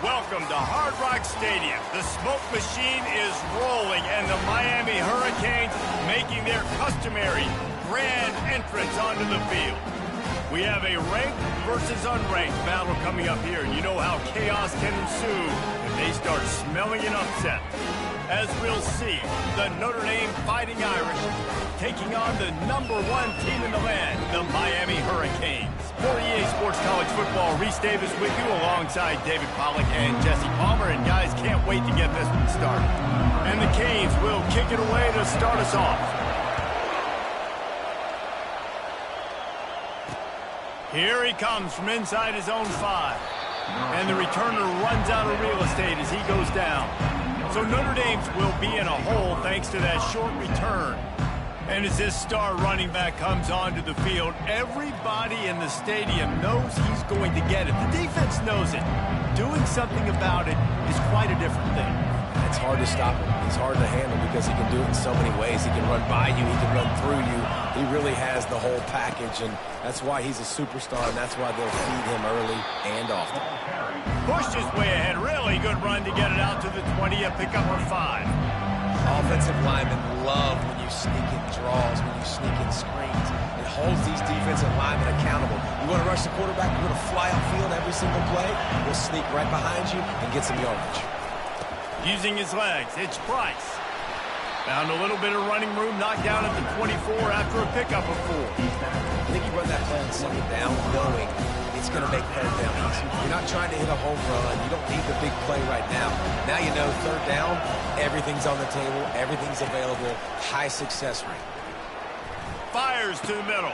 Welcome to Hard Rock Stadium. The smoke machine is rolling, and the Miami Hurricanes making their customary grand entrance onto the field. We have a ranked versus unranked battle coming up here, and you know how chaos can ensue if they start smelling an upset. As we'll see, the Notre Dame Fighting Irish taking on the #1 team in the land, the Miami Hurricanes. For EA Sports College Football, Reese Davis with you alongside David Pollack and Jesse Palmer. And guys, can't wait to get this one started. And the Canes will kick it away to start us off. Here he comes from inside his own 5. And the returner runs out of real estate as he goes down. So Notre Dame's will be in a hole thanks to that short return. And as this star running back comes onto the field, everybody in the stadium knows he's going to get it. The defense knows it. Doing something about it is quite a different thing. It's hard to stop him. He's hard to handle because he can do it in so many ways. He can run by you. He can run through you. He really has the whole package, and that's why he's a superstar, and that's why they'll feed him early and often. Pushed his way ahead. Really good run to get it out to the 20, a pickup of 5. Offensive linemen love when you sneak in draws, when you sneak in screens. It holds these defensive linemen accountable. You want to rush the quarterback, you're going to fly upfield every single play. We'll sneak right behind you and get some yardage. Using his legs, it's Price. Found a little bit of running room, knocked down at the 24 after a pickup of 4. I think he run that play on second down knowing it's going to make third down easy. You're not trying to hit a home run. You don't need the big play right now. Now you know third down, everything's on the table, everything's available, high success rate. Fires to the middle.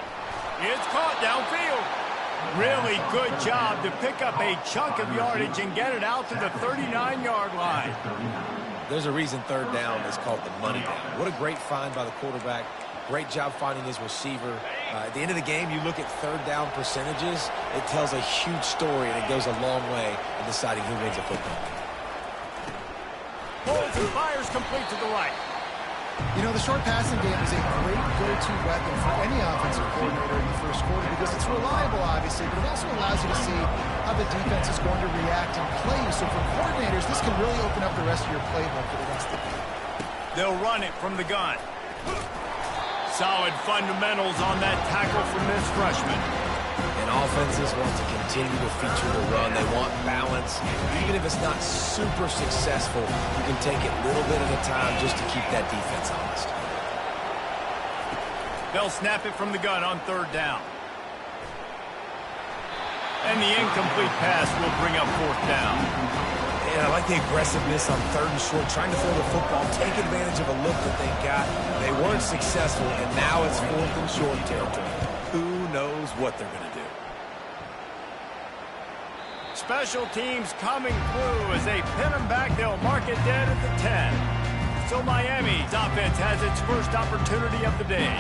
It's caught downfield. Really good job to pick up a chunk of yardage and get it out to the 39-yard line. There's a reason third down is called the money down. What a great find by the quarterback. Great job finding his receiver. At the end of the game, you look at third down percentages. It tells a huge story, and it goes a long way in deciding who wins a football game. Pulls and fires complete to the right. You know, the short passing game is a great go-to weapon for any offensive coordinator in the first quarter because it's reliable, obviously, but it also allows you to see how the defense is going to react and play you. So for coordinators, this can really open up the rest of your playbook for the rest of the game. They'll run it from the gun. Solid fundamentals on that tackle from this freshman. And offenses want to continue to feature the run. They want balance. Even if it's not super successful, you can take it little bit at a time just to keep that defense honest. They'll snap it from the gun on third down. And the incomplete pass will bring up fourth down. And I like the aggressiveness on third and short, trying to throw the football, take advantage of a look that they got. They weren't successful, and now it's fourth and short territory. Who knows what they're going to do? Special teams coming through as they pin them back. They'll mark it dead at the 10. So Miami's offense has its first opportunity of the day.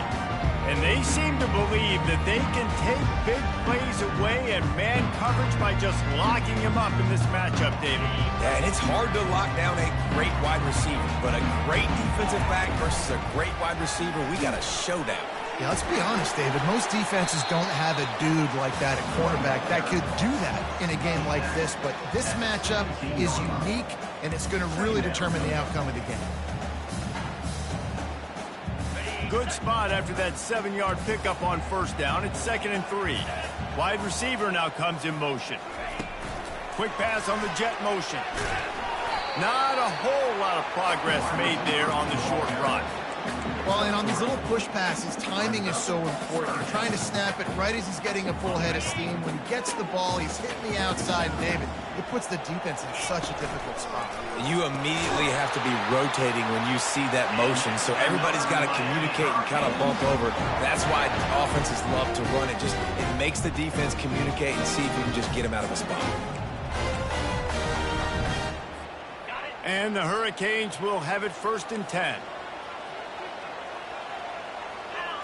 And they seem to believe that they can take big plays away and man coverage by just locking him up in this matchup, David. Yeah, and it's hard to lock down a great wide receiver, but a great defensive back versus a great wide receiver, we got a showdown. Yeah, let's be honest, David. Most defenses don't have a dude like that at cornerback that could do that in a game like this, but this matchup is unique, and it's going to really determine the outcome of the game. Good spot after that 7-yard pickup on first down. It's 2nd and 3. Wide receiver now comes in motion. Quick pass on the jet motion. Not a whole lot of progress made there on the short run. Well, and on these little push passes, timing is so important. You're trying to snap it right as he's getting a full head of steam. When he gets the ball, he's hitting the outside. David, it puts the defense in such a difficult spot. You immediately have to be rotating when you see that motion, so everybody's got to communicate and kind of bump over. That's why offenses love to run it. It makes the defense communicate and see if you can just get him out of a spot. And the Hurricanes will have it 1st and 10.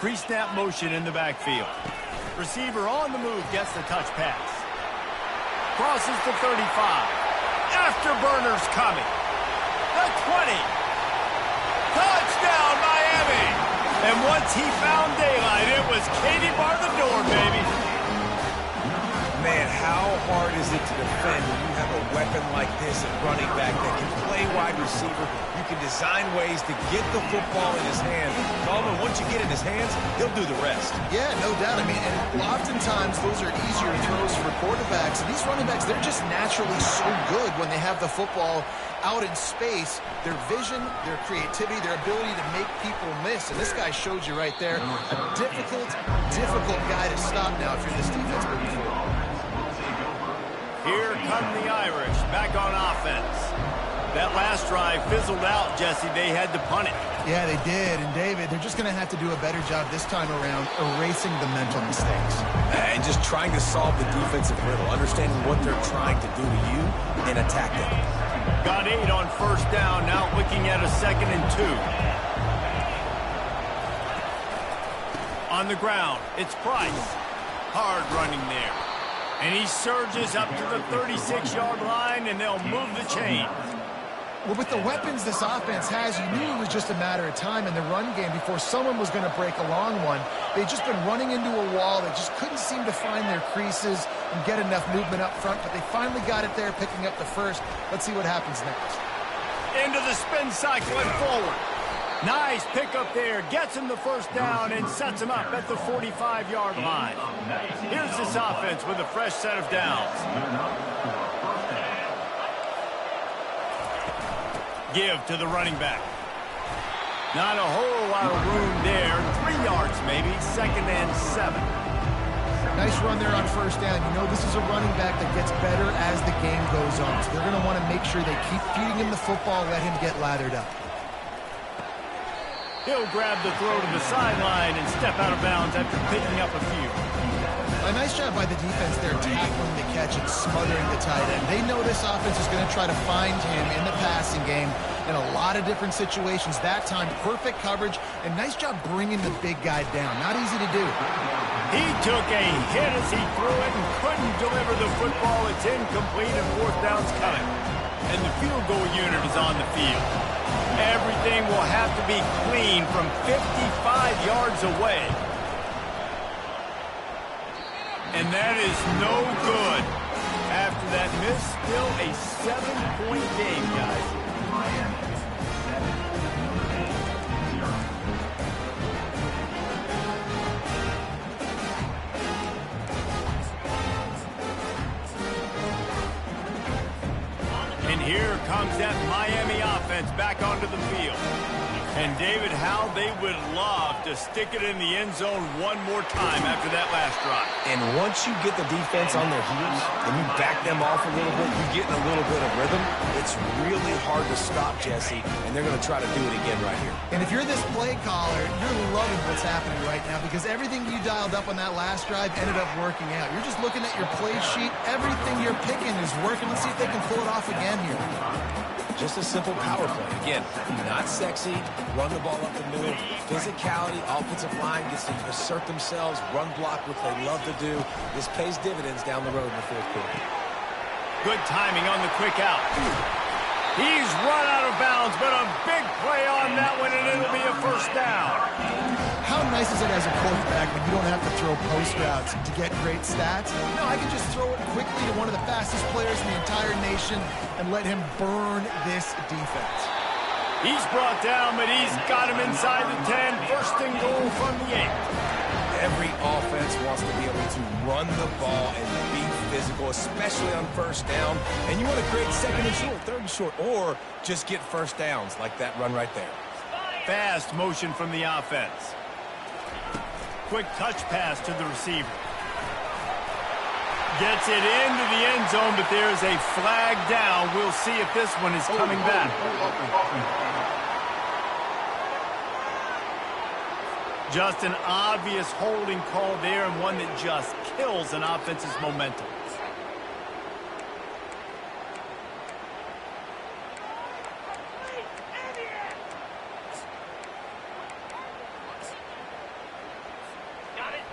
Pre-snap motion in the backfield. Receiver on the move gets the touch pass. Crosses the 35. Afterburners coming. The 20. Touchdown, Miami. And once he found daylight, it was Katie bar the door, baby. Man, how hard is it to defend when you have a weapon like this at running back that can play wide receiver? You can design ways to get the football in his hands. Coleman, once you get it in his hands, he'll do the rest. Yeah, no doubt. I mean, and oftentimes those are easier throws for quarterbacks. And these running backs, they're just naturally so good when they have the football out in space. Their vision, their creativity, their ability to make people miss. And this guy showed you right there. A difficult guy to stop now if you're this defense moving forward. Here come the Irish back on offense. That last drive fizzled out, Jesse. They had to punt it. Yeah, they did. And, David, they're just going to have to do a better job this time around erasing the mental mistakes. And just trying to solve the defensive riddle, understanding what they're trying to do to you and attack them. Got 8 on first down, now looking at a 2nd and 2. On the ground, it's Price. Hard running there. And he surges up to the 36-yard line, and they'll move the chain. Well, with the weapons this offense has, you knew it was just a matter of time in the run game before someone was going to break a long one. They'd just been running into a wall. They just couldn't seem to find their creases and get enough movement up front, but they finally got it there, picking up the first. Let's see what happens next. Into the spin cycle and forward. Nice pickup there. Gets him the first down and sets him up at the 45-yard line. Here's this offense with a fresh set of downs. Give to the running back. Not a whole lot of room there. 3 yards maybe. 2nd and 7. Nice run there on first down. You know this is a running back that gets better as the game goes on. So they're going to want to make sure they keep feeding him the football, let him get lathered up. He'll grab the throw to the sideline and step out of bounds after picking up a few. A nice job by the defense there, tackling the catch and smothering the tight end. They know this offense is going to try to find him in the passing game in a lot of different situations. That time, perfect coverage, and nice job bringing the big guy down. Not easy to do. He took a hit as he threw it and couldn't deliver the football. It's incomplete and 4th down's coming. And the field goal unit is on the field. Everything will have to be clean from 55 yards away. And that is no good. After that miss, still a 7-point game, guys. And here comes that Miami offense back onto the field. And David, how they would love to stick it in the end zone one more time after that last drive. And once you get the defense on their heels and you back them off a little bit, you get in a little bit of rhythm, it's really hard to stop, Jesse, and they're going to try to do it again right here. And if you're this play caller, you're loving what's happening right now because everything you dialed up on that last drive ended up working out. You're just looking at your play sheet. Everything you're picking is working. Let's see if they can pull it off again here. Just a simple power play. Again, not sexy, run the ball up the middle, physicality, offensive line gets to assert themselves, run block, which they love to do. This pays dividends down the road in the 4th quarter. Good timing on the quick out. He's run out of bounds, but a big play on that one, and it'll be a first down. How nice is it as a quarterback when you don't have to throw post routes to get great stats? No, I can just throw it quickly to one of the fastest players in the entire nation and let him burn this defense. He's brought down, but he's got him inside the 10. 1st and goal from the 8. Every offense wants to be able to run the ball and be physical, especially on first down. And you want to create 2nd and short, 3rd and short, or just get first downs like that run right there. Fast motion from the offense. Quick touch pass to the receiver. Gets it into the end zone, but there's a flag down. We'll see if this one is coming back. Just an obvious holding call there, and one that just kills an offense's momentum.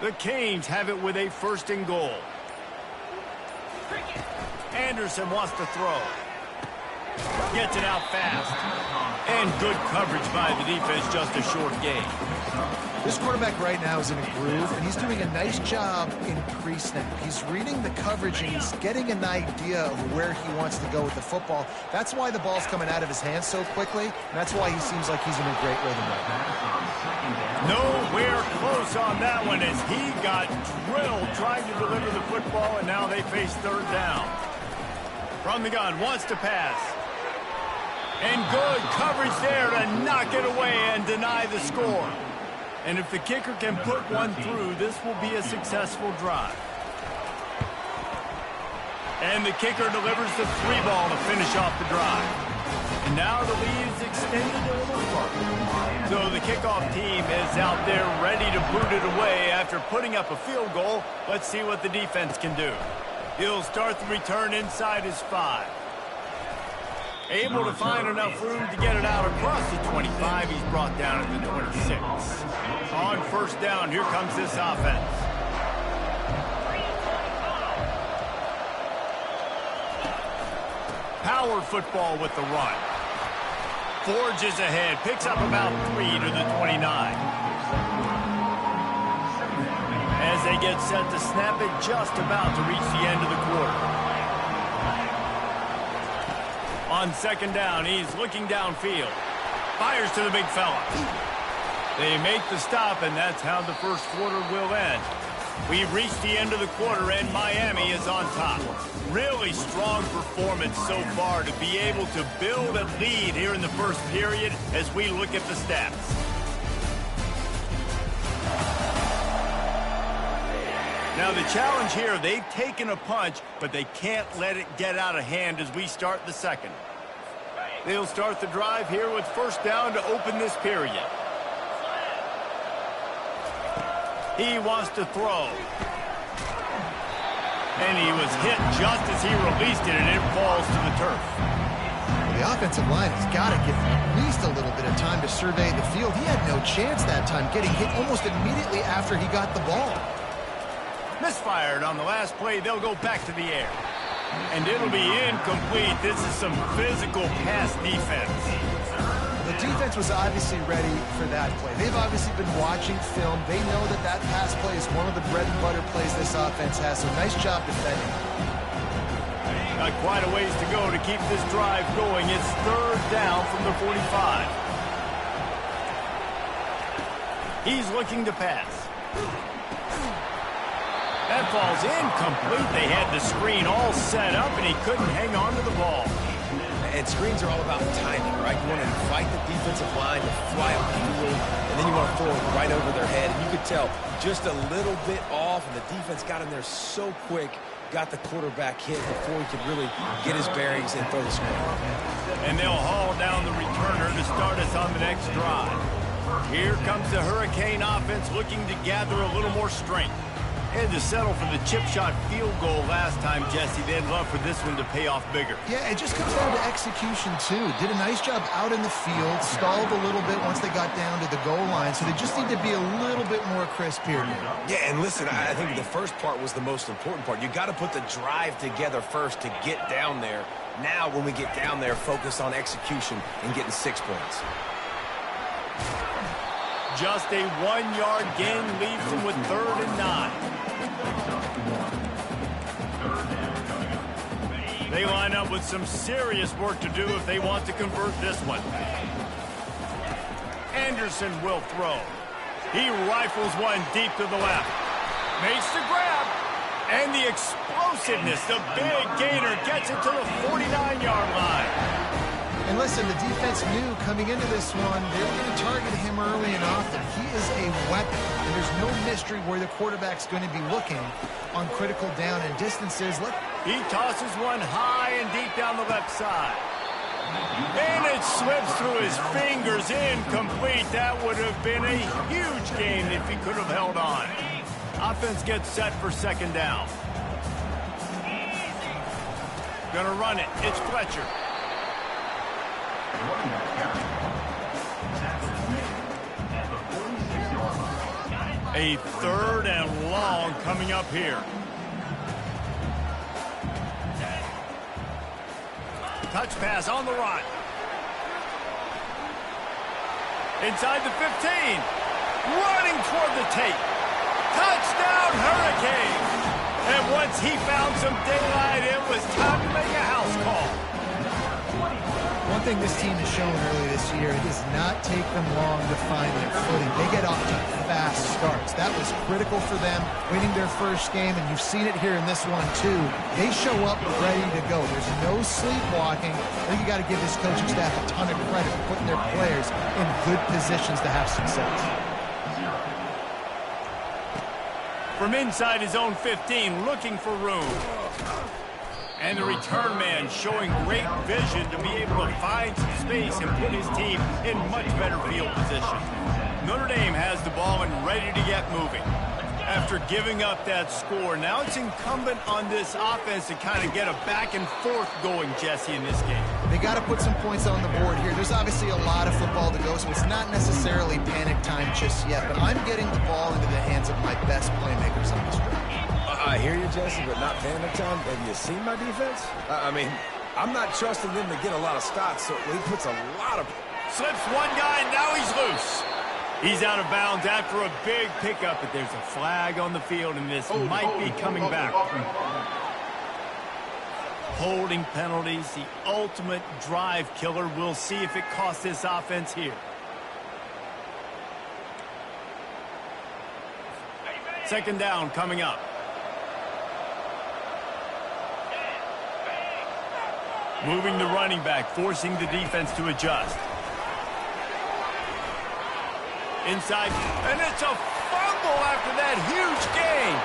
The Canes have it with a 1st and goal. Anderson wants to throw. Gets it out fast. And good coverage by the defense, just a short gain. This quarterback right now is in a groove, and he's doing a nice job in pre-snap. He's reading the coverage, and he's getting an idea of where he wants to go with the football. That's why the ball's coming out of his hands so quickly, and that's why he seems like he's in a great rhythm right now. Nowhere close on that one as he got drilled trying to deliver the football, and now they face third down. From the gun, wants to pass. And good coverage there to knock it away and deny the score. And if the kicker can put one through, this will be a successful drive. And the kicker delivers the 3-ball to finish off the drive. And now the lead is extended a little further. So the kickoff team is out there ready to boot it away after putting up a field goal. Let's see what the defense can do. He'll start the return inside his 5. Able to find enough room to get it out across the 25. He's brought down at the 26. On first down, here comes this offense. Power football with the run. Forges ahead, picks up about 3 to the 29. As they get set to snap it, just about to reach the end of the quarter. On second down, he's looking downfield. Fires to the big fella. They make the stop, and that's how the first quarter will end. We've reached the end of the quarter, and Miami is on top. Really strong performance so far to be able to build a lead here in the first period as we look at the stats. Now the challenge here, they've taken a punch, but they can't let it get out of hand as we start the second. They'll start the drive here with first down to open this period. He wants to throw. And he was hit just as he released it, and it falls to the turf. Well, the offensive line has got to give him at least a little bit of time to survey the field. He had no chance that time, getting hit almost immediately after he got the ball. Misfired on the last play. They'll go back to the air. And it'll be incomplete. This is some physical pass defense. The defense was obviously ready for that play. They've obviously been watching film. They know that that pass play is one of the bread and butter plays this offense has. So nice job defending. Got quite a ways to go to keep this drive going. It's third down from the 45. He's looking to pass. That falls incomplete. They had the screen all set up, and he couldn't hang on to the ball. And screens are all about timing, right? You want to invite the defensive line to fly up the field, and then you want to throw it right over their head. And you could tell just a little bit off, and the defense got in there so quick, got the quarterback hit before he could really get his bearings and throw the screen. And they'll haul down the returner to start us on the next drive. Here comes the Hurricane offense looking to gather a little more strength. Had to settle for the chip shot field goal last time, Jesse. They'd love for this one to pay off bigger. Yeah, it just comes down to execution, too. Did a nice job out in the field, stalled a little bit once they got down to the goal line, so they just need to be a little bit more crisp here. Yeah, and listen, I think the first part was the most important part. You got to put the drive together first to get down there. Now, when we get down there, focus on execution and getting 6 points. Just a 1-yard gain leaves them with 3rd and 9. They line up with some serious work to do if they want to convert this one. Anderson will throw. He rifles one deep to the left. Makes the grab. And the explosiveness, the big gainer gets it to the 49-yard line. And listen, the defense knew coming into this one, they were going to target him early and often. He is a weapon, and there's no mystery where the quarterback's going to be looking on critical down and distances. He tosses one high and deep down the left side. And it slips through his fingers, incomplete. That would have been a huge gain if he could have held on. Offense gets set for second down. Gonna run it. It's Fletcher. A 3rd and long coming up here. Touch pass on the run. Inside the 15. running toward the tape. Touchdown, Hurricane! And once he found some daylight, it was time to make a house call. One thing this team has shown early this year, it does not take them long to find their footing. They get off to fast starts. That was critical for them, winning their first game, and you've seen it here in this one too. They show up ready to go. There's no sleepwalking. I think you got to give this coaching staff a ton of credit for putting their players in good positions to have success. From inside his own 15, looking for room. And the return man showing great vision to be able to find some space and put his team in much better field position. Notre Dame has the ball and ready to get moving. After giving up that score, now it's incumbent on this offense to kind of get a back and forth going, Jesse, in this game. They got to put some points on the board here. There's obviously a lot of football to go, so it's not necessarily panic time just yet, but I'm getting the ball into the hands of my best playmakers on this drive. I hear you, Jesse, but not panic time. Have you seen my defense? I mean, I'm not trusting them to get a lot of stops, so he puts a lot of... Slips one guy, and now he's loose. He's out of bounds after a big pickup, but there's a flag on the field, and this might be coming back. Holding penalties, the ultimate drive killer. We'll see if it costs this offense here. Second down coming up. Moving the running back, forcing the defense to adjust. Inside, and it's a fumble after that huge gain.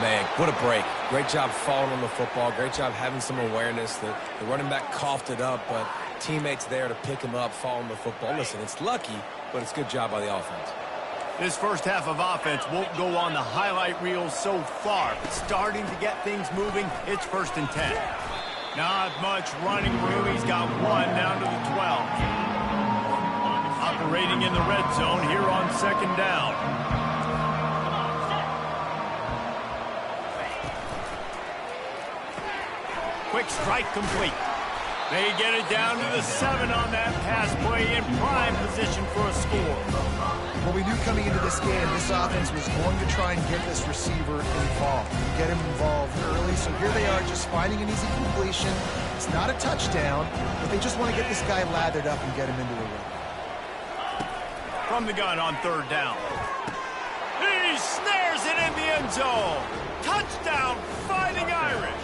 Man, what a break. Great job falling on the football. Great job having some awareness. The running back coughed it up, but teammates there to pick him up, fall on the football. Listen, it's lucky, but it's a good job by the offense. This first half of offense won't go on the highlight reel so far, but starting to get things moving, it's 1st and 10. Not much running room. He's got one down to the 12. Operating in the red zone here on 2nd down. Quick strike complete. They get it down to the 7 on that pass play, in prime position for a score. Well, we knew coming into this game, this offense was going to try and get this receiver involved, get him involved early. So here they are just finding an easy completion. It's not a touchdown, but they just want to get this guy lathered up and get him into the run. From the gun on 3rd down. He snares it in the end zone. Touchdown, Fighting Irish.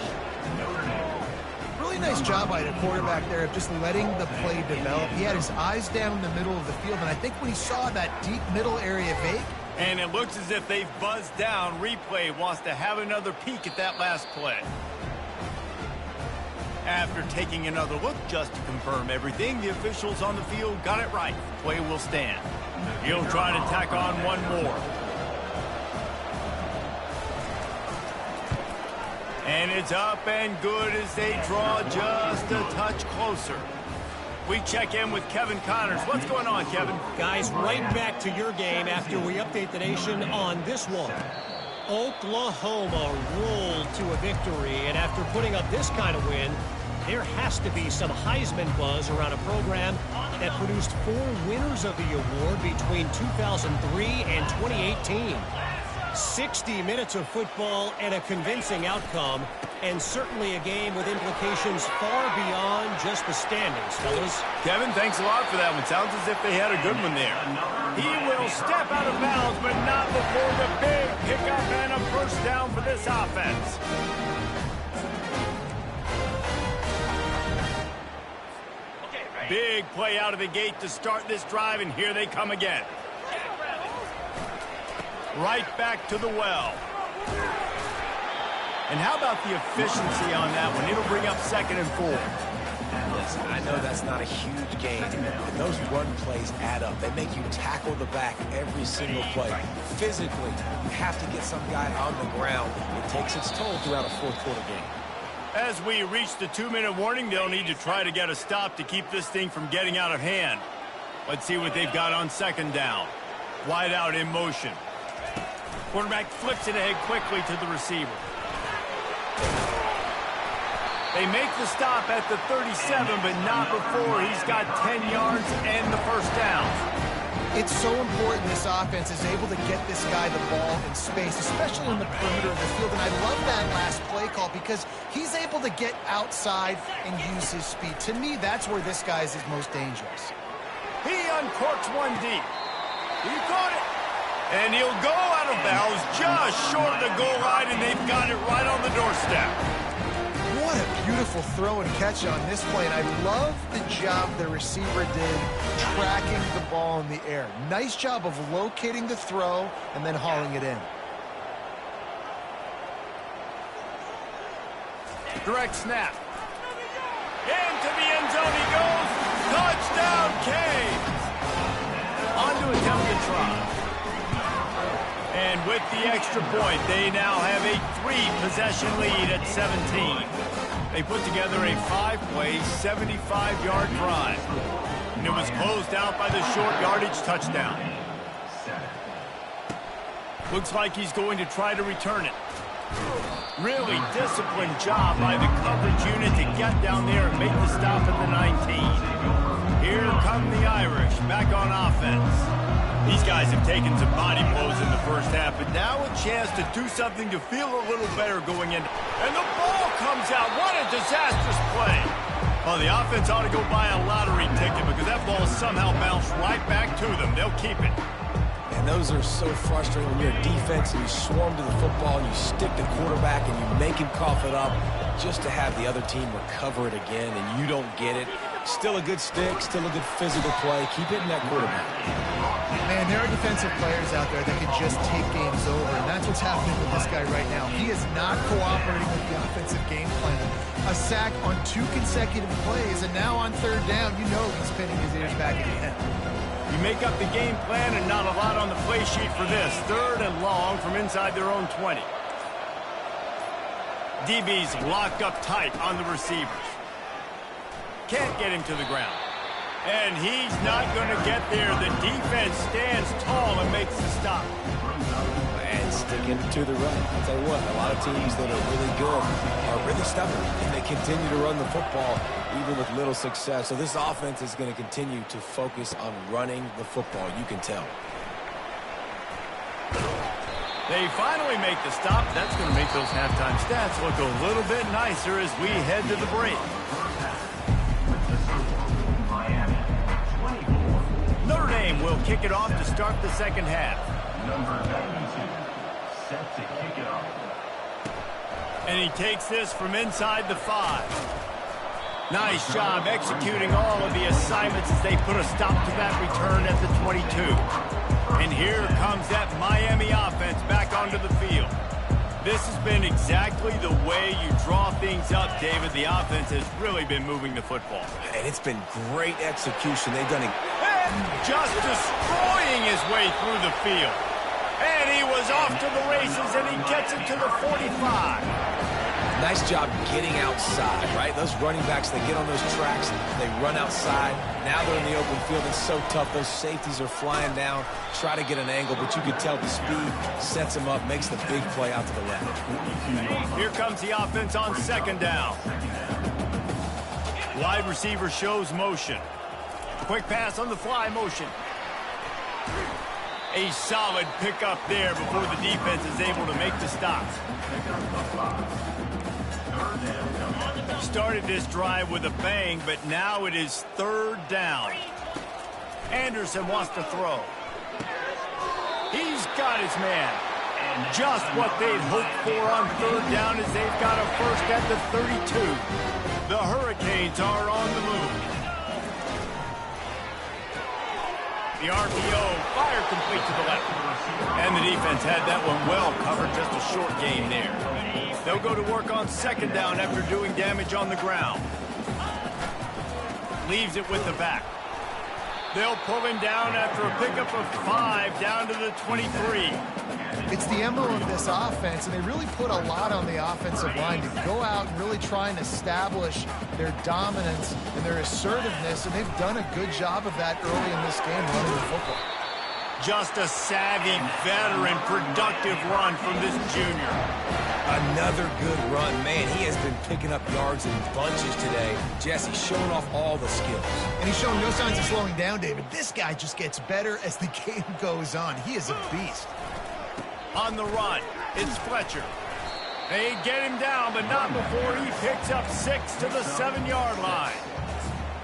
Really nice job by the quarterback there of just letting the play develop. He had his eyes down in the middle of the field, and I think when he saw that deep middle area vacant, and it looks as if they've buzzed down. Replay wants to have another peek at that last play. After taking another look just to confirm everything, the officials on the field got it right. Play will stand. He'll try to tack on one more. And it's up and good as they draw just a touch closer. We check in with Kevin Connors. What's going on, Kevin? Guys, right back to your game after we update the nation on this one. Oklahoma rolled to a victory, and after putting up this kind of win, there has to be some Heisman buzz around a program that produced 4 winners of the award between 2003 and 2018. 60 minutes of football and a convincing outcome, and certainly a game with implications far beyond just the standings, fellas. Kevin, thanks a lot for that one. Sounds as if they had a good one there. He will step out of bounds, but not before the big pickup and a first down for this offense. Big play out of the gate to start this drive, and here they come again. Right back to the well. And how about the efficiency on that one? It'll bring up 2nd and 4. Listen, I know that's not a huge gain, but those run plays add up. They make you tackle the back every single play. Physically, you have to get some guy on the ground. It takes its toll throughout a 4th quarter game. As we reach the 2-minute warning, they'll need to try to get a stop to keep this thing from getting out of hand. Let's see what they've got on 2nd down. Wide out in motion. Quarterback flips it ahead quickly to the receiver. They make the stop at the 37, but not before he's got 10 yards and the first down. It's so important this offense is able to get this guy the ball in space, especially in the perimeter of the field. And I love that last play call because he's able to get outside and use his speed. To me, that's where this guy is his most dangerous. He uncorks one deep. He caught it. And he'll go out of bounds just short of the goal line, and they've got it right on the doorstep. What a beautiful throw and catch on this play. And I love the job the receiver did tracking the ball in the air. Nice job of locating the throw and then hauling it in. Direct snap. Into the end zone he goes. Touchdown, Canes. On to attempted try. And with the extra point, they now have a 3-possession lead at 17. They put together a 5-play, 75-yard drive. And it was closed out by the short yardage touchdown. Looks like he's going to try to return it. Really disciplined job by the coverage unit to get down there and make the stop at the 19. Here come the Irish back on offense. These guys have taken some body blows in the first half, but now a chance to do something to feel a little better going in. And the ball comes out. What a disastrous play. Well, the offense ought to go buy a lottery ticket because that ball somehow bounced right back to them. They'll keep it. And those are so frustrating when you're a defense and you swarm to the football and you stick the quarterback and you make him cough it up just to have the other team recover it again and you don't get it. Still a good stick, still a good physical play. Keep hitting that quarterback. Man, there are defensive players out there that can just take games over, and that's what's happening with this guy right now. He is not cooperating with the offensive game plan. A sack on 2 consecutive plays, and now on 3rd down, you know he's pinning his ears back again. You make up the game plan and not a lot on the play sheet for this. 3rd and long from inside their own 20. DB's locked up tight on the receivers. Can't get him to the ground. And he's not going to get there. The defense stands tall and makes the stop. And sticking to the run. I'll tell you what, a lot of teams that are really good are really stubborn, and they continue to run the football even with little success. So this offense is going to continue to focus on running the football. You can tell. They finally make the stop. That's going to make those halftime stats look a little bit nicer as we head to the break. Notre Dame will kick it off to start the second half. Number 92, set to kick it off. And he takes this from inside the 5. Nice job executing all of the assignments as they put a stop to that return at the 22. And here comes that Miami offense back onto the field. This has been exactly the way you draw things up, David. The offense has really been moving the football. And it's been great execution. They've done it. Just destroying his way through the field. And he was off to the races, and he gets it to the 45. Nice job getting outside, right? Those running backs, they get on those tracks, they run outside. Now they're in the open field. It's so tough. Those safeties are flying down, try to get an angle, but you can tell the speed sets them up, makes the big play out to the left. Here comes the offense on 2nd down. Wide receiver shows motion. Quick pass on the fly motion. A solid pickup there before the defense is able to make the stop. Started this drive with a bang, but now it is 3rd down. Anderson wants to throw. He's got his man. Just what they'd hoped for on 3rd down as they've got a first at the 32. The Hurricanes are on the move. The RPO, fire complete to the left. And the defense had that one well covered, just a short gain there. They'll go to work on 2nd down after doing damage on the ground. Leaves it with the back. They'll pull him down after a pickup of 5 down to the 23. It's the MO of this offense, and they really put a lot on the offensive line to go out and really try and establish their dominance and their assertiveness, and they've done a good job of that early in this game running the football. Just a savvy, veteran, productive run from this junior. Another good run. Man, he has been picking up yards in bunches today. Jesse showing off all the skills. And he's showing no signs of slowing down, David. This guy just gets better as the game goes on. He is a beast. On the run, it's Fletcher. They get him down, but not before he picks up 6 to the 7-yard line.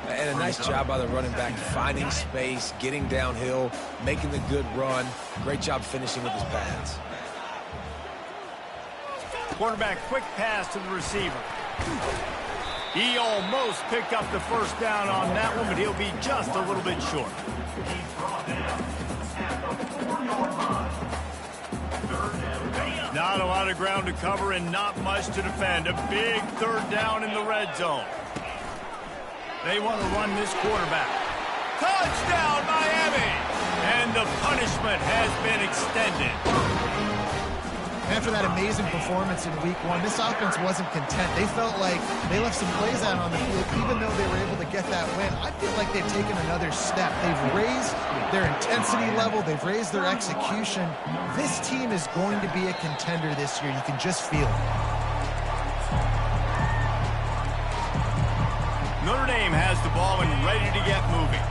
And a nice job by the running back, finding space, getting downhill, making the good run. Great job finishing with his pads. Quarterback quick pass to the receiver. He almost picked up the first down on that one, but he'll be just a little bit short. Not a lot of ground to cover and not much to defend. A big third down in the red zone. They want to run this quarterback. Touchdown, Miami! And the punishment has been extended. After that amazing performance in Week 1, this offense wasn't content. They felt like they left some plays out on the field, even though they were able to get that win. I feel like they've taken another step. They've raised their intensity level. They've raised their execution. This team is going to be a contender this year. You can just feel it. Notre Dame has the ball and ready to get moving.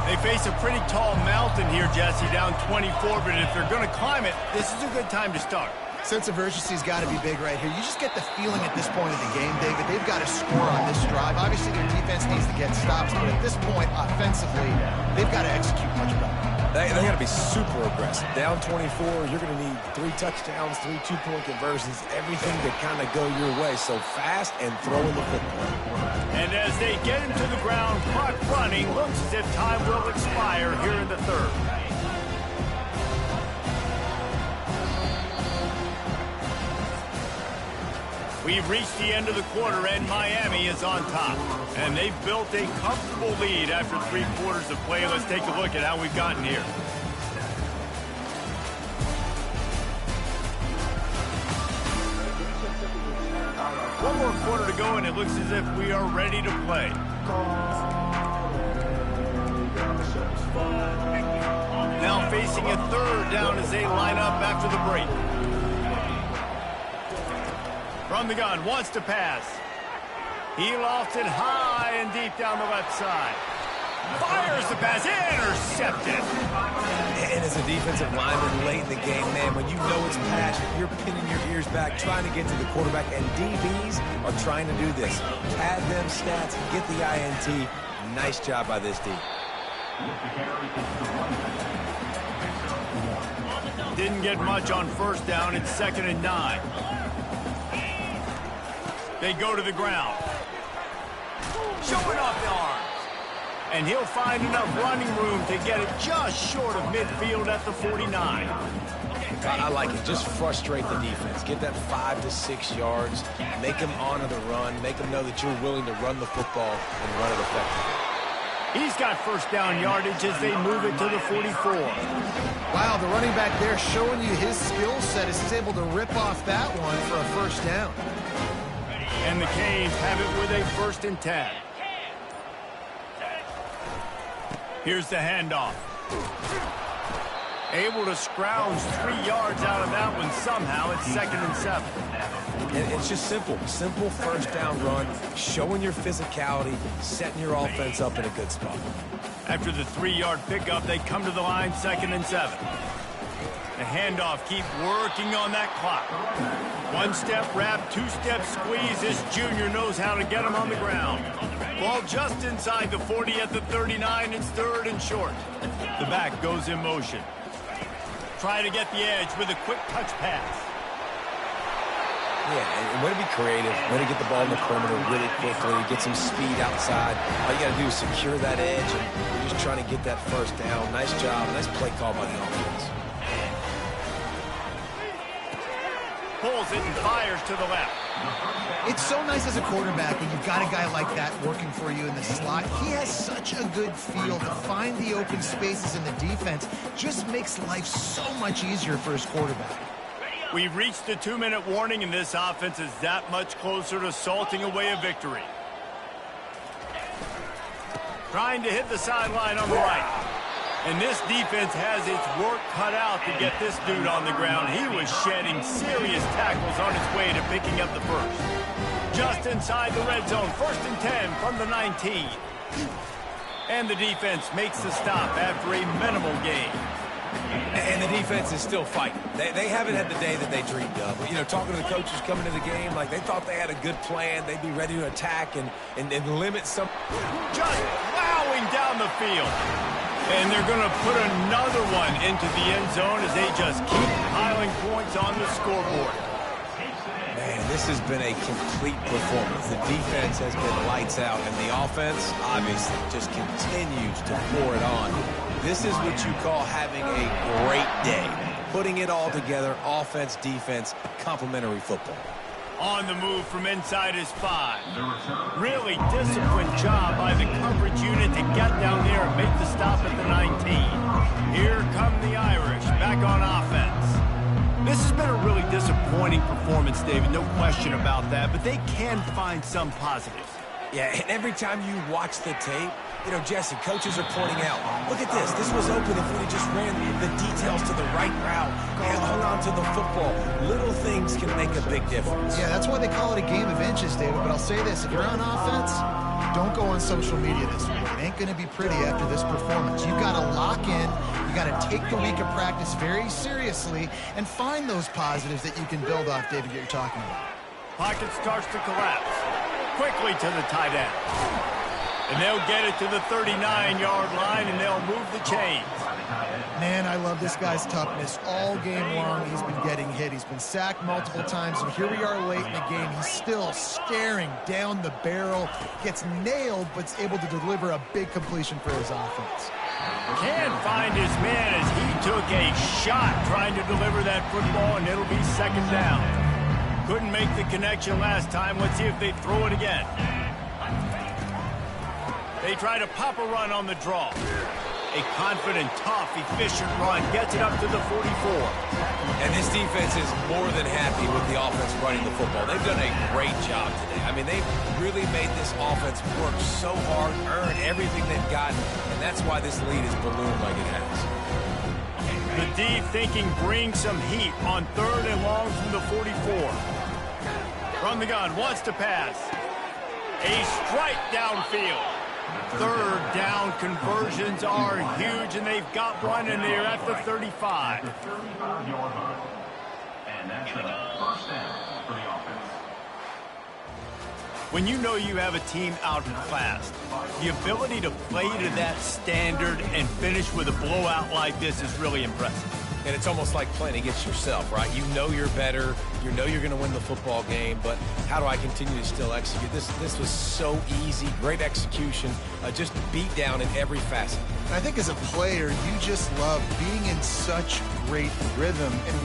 They face a pretty tall mountain here, Jesse, down 24, but if they're going to climb it, this is a good time to start. Sense of urgency's got to be big right here. You just get the feeling at this point of the game, David, they've got to score on this drive. Obviously, their defense needs to get stops, but at this point, offensively, they've got to execute much better. They got to be super aggressive. Down 24, you're going to need 3 touchdowns, 3 two-point conversions, everything to kind of go your way. So fast and throwing the football. And as they get him to the ground, clock running, looks as if time will expire here in the third. We've reached the end of the quarter, and Miami is on top. And they've built a comfortable lead after 3 quarters of play. Let's take a look at how we've gotten here. One more quarter to go, and it looks as if we are ready to play. Now facing a third down as they line up after the break. From the gun, wants to pass. He lofted high and deep down the left side. Fires the pass, intercepted. And as a defensive lineman late in the game, man, when you know it's passion, you're pinning your ears back, trying to get to the quarterback, and DBs are trying to do this. Pad them stats, get the INT. Nice job by this D. Didn't get much on first down. It's 2nd and 9. They go to the ground. Showing off the arms. And he'll find enough running room to get it just short of midfield at the 49. I like it. Just frustrate the defense. Get that 5 to 6 yards. Make them honor the run. Make them know that you're willing to run the football and run it effectively. He's got first down yardage as they move it to the 44. Wow, the running back there showing you his skill set as he's able to rip off that one for a first down. And the Canes have it with a 1st and 10. Here's the handoff. Able to scrounge 3 yards out of that one somehow. It's 2nd and 7. And it's just simple. Simple first down run, showing your physicality, setting your offense up in a good spot. After the 3-yard pickup, they come to the line, 2nd and 7. The handoff, keep working on that clock. 1-step wrap, 2-step squeeze. This junior knows how to get him on the ground. Ball just inside the 40 at the 39. It's 3rd and short. The back goes in motion. Try to get the edge with a quick touch pass. Yeah, and way to be creative, way to get the ball in the perimeter really quickly, get some speed outside. All you got to do is secure that edge, and you're just trying to get that first down. Nice job, nice play call by the offense. Pulls it and fires to the left. It's so nice as a quarterback when you've got a guy like that working for you in the slot. He has such a good feel to find the open spaces in the defense. Just makes life so much easier for his quarterback. We've reached the 2-minute warning, and this offense is that much closer to salting away a victory. Trying to hit the sideline on the right. And this defense has its work cut out to get this dude on the ground. He was shedding serious tackles on his way to picking up the first. Just inside the red zone, 1st and 10 from the 19. And the defense makes the stop after a minimal gain. And the defense is still fighting. They haven't had the day that they dreamed of. You know, talking to the coaches coming to the game, like they thought they had a good plan. They'd be ready to attack and limit some. Just plowing down the field. And they're going to put another one into the end zone as they just keep piling points on the scoreboard. Man, this has been a complete performance. The defense has been lights out, and the offense, obviously, just continues to pour it on. This is what you call having a great day. Putting it all together, offense, defense, complementary football. On the move from inside his 5. Really disciplined job by the coverage unit to get down there and make the stop at the 19. Here come the Irish back on offense. This has been a really disappointing performance, David, no question about that, but they can find some positives. Yeah, and every time you watch the tape, you know, Jesse, coaches are pointing out, look at this. This was open if we just ran the details to the right route and hung on to the football. Little things can make a big difference. Yeah, that's why they call it a game of inches, David. But I'll say this, if you're on offense, don't go on social media this week. It ain't going to be pretty after this performance. You've got to lock in. You got to take the week of practice very seriously and find those positives that you can build off, David, that you're talking about. Pocket starts to collapse. Quickly to the tight end. And they'll get it to the 39-yard line, and they'll move the chains. Man, I love this guy's toughness. All game long, he's been getting hit. He's been sacked multiple times, and here we are late in the game. He's still staring down the barrel, gets nailed, but's able to deliver a big completion for his offense. Can't find his man as he took a shot trying to deliver that football, and it'll be 2nd down. Couldn't make the connection last time. Let's see if they throw it again. They try to pop a run on the draw. A confident, tough, efficient run gets it up to the 44. And this defense is more than happy with the offense running the football. They've done a great job today. I mean, they've really made this offense work so hard, earn everything they've gotten, and that's why this lead is ballooned like it has. The D thinking bring some heat on 3rd and long from the 44. From the gun, wants to pass. A strike downfield. 3rd down conversions are huge, and they've got one, and they're at the 35. The 35-yard line. And that's a 1st down for the offense. When you know you have a team outclassed, the ability to play to that standard and finish with a blowout like this is really impressive. And it's almost like playing against yourself, right? You know you're better. You know you're going to win the football game, but how do I continue to still execute? This was so easy, great execution, just beat down in every facet. I think as a player, you just love being in such great rhythm, and